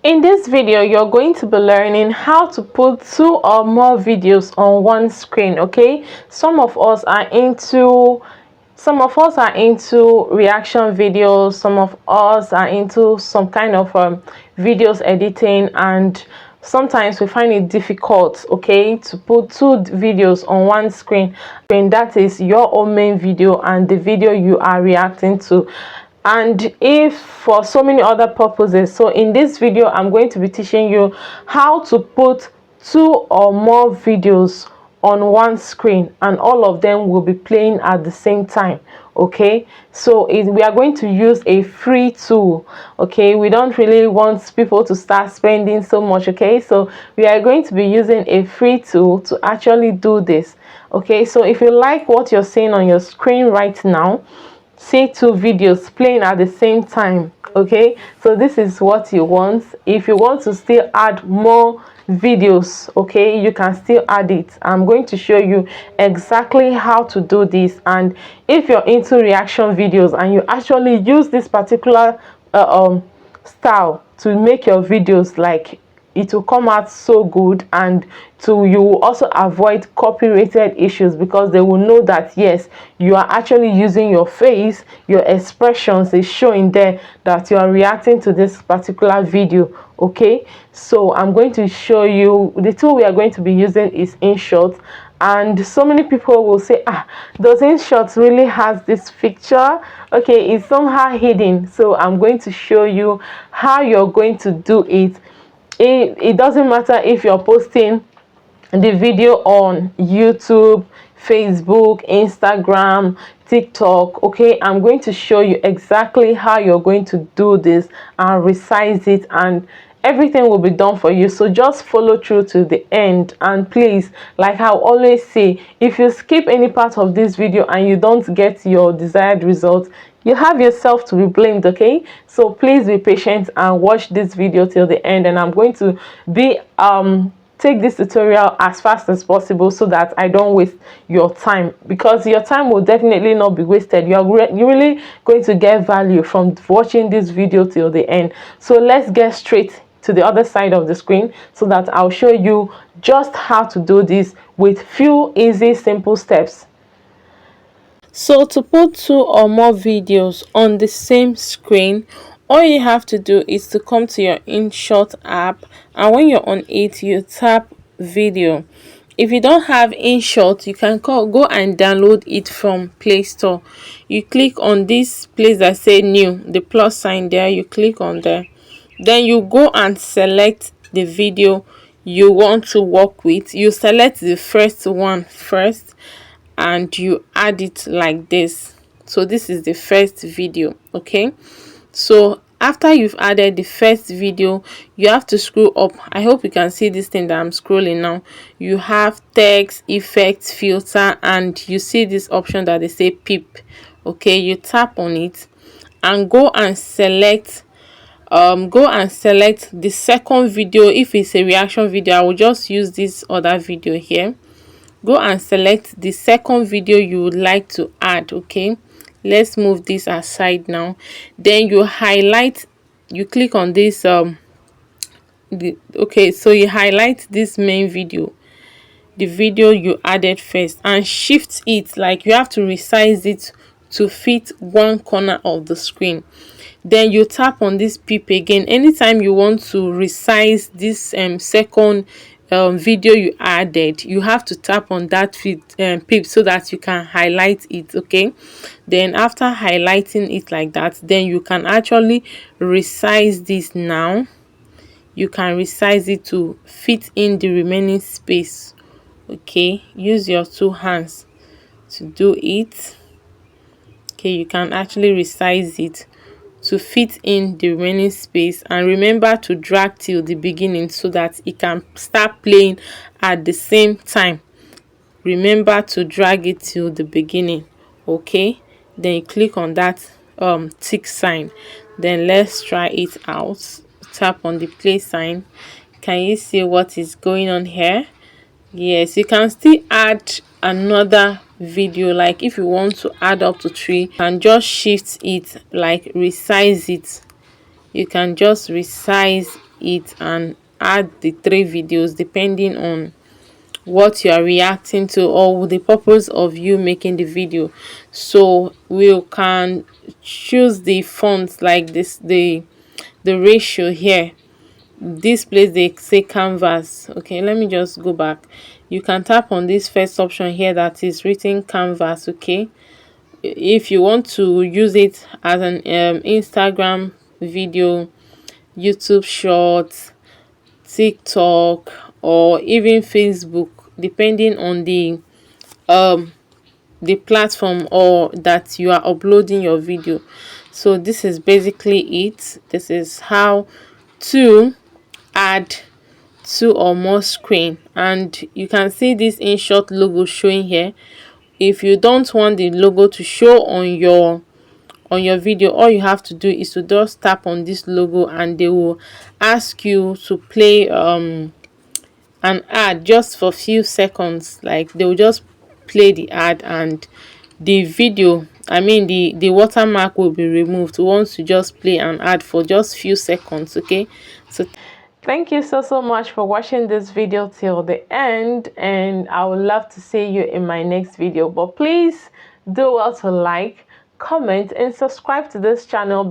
In this video, you're going to be learning how to put 2 or more videos on one screen. Okay, some of us are into reaction videos, some of us are into some kind of videos editing, and sometimes we find it difficult, okay, to put 2 videos on one screen. And that is your own main video and the video you are reacting to, and if for so many other purposes. So in this video, I'm going to be teaching you how to put 2 or more videos on one screen, and all of them will be playing at the same time. Okay, so we are going to use a free tool. Okay, we don't really want people to start spending so much. Okay, so we are going to be using a free tool to actually do this. Okay, so if you like what you're seeing on your screen right now, see 2 videos playing at the same time. Okay, so this is what you want. If you want to still add more videos, okay, you can still add it. I'm going to show you exactly how to do this. And if you're into reaction videos and you actually use this particular style to make your videos, like, it will come out so good, and you will also avoid copyrighted issues, because they will know that yes, you are actually using your face, your expressions is showing there that you are reacting to this particular video. Okay, so I'm going to show you the tool we are going to be using is Inshot. And so many people will say, does Inshot really has this picture? Okay, it's somehow hidden. So I'm going to show you how you're going to do it. It doesn't matter if you're posting the video on YouTube, Facebook, Instagram, TikTok. Okay, I'm going to show you exactly how you're going to do this and resize it, and everything will be done for you. So just follow through to the end. And please, like I always say, if you skip any part of this video and you don't get your desired result, you have yourself to be blamed. Okay, so please be patient and watch this video till the end. And I'm going to be take this tutorial as fast as possible so that I don't waste your time, because your time will definitely not be wasted. You're really going to get value from watching this video till the end. So let's get straight to the other side of the screen so that I'll show you just how to do this with few easy simple steps. So to put 2 or more videos on the same screen, all you have to do is to come to your Inshot app, and when you're on it, you tap video. If you don't have Inshot, you can go and download it from Play Store. You click on this place that say new, the plus sign there, you click on there. Then you go and select the video you want to work with. You select the first one first and you add it like this. So this is the first video. Okay, so after you've added the first video, you have to scroll up. I hope you can see this thing that I'm scrolling now. You have text, effects, filter, and you see this option that they say peep. Okay, you tap on it and go and select the second video. If it's a reaction video, I will just use this other video here. Go and select the second video you would like to add. Okay, let's move this aside now. Then you highlight, you click on this okay, so you highlight this main video, the video you added first, and shift it, like you have to resize it to fit one corner of the screen. Then you tap on this peep again. Anytime you want to resize this second video you added, you have to tap on that peep so that you can highlight it. Okay, then after highlighting it like that, then you can actually resize this. Now you can resize it to fit in the remaining space. Okay, use your 2 hands to do it. Okay, you can actually resize it to fit in the remaining space, and remember to drag till the beginning so that it can start playing at the same time. Remember to drag it till the beginning. Okay, then you click on that tick sign. Then let's try it out. Tap on the play sign. Can you see what is going on here? Yes, you can still add another video. Like if you want to add up to 3, and just shift it, like resize it. You can just resize it and add the 3 videos depending on what you are reacting to or the purpose of you making the video. So we can choose the fonts like this, the ratio here. This place they say canvas. Okay, let me just go back. You can tap on this first option here that is written canvas. Okay, if you want to use it as an Instagram video, YouTube shorts, TikTok, or even Facebook, depending on the platform or that you are uploading your video. So this is basically it. This is how to add 2 or more screen, and you can see this Inshot logo showing here. If you don't want the logo to show on your video, all you have to do is to just tap on this logo and they will ask you to play an ad just for few seconds. Like they will just play the ad and the video, I mean the watermark will be removed once you just play an ad for just few seconds. Okay, so thank you so much for watching this video till the end, and I would love to see you in my next video. But please do well to like, comment and subscribe to this channel.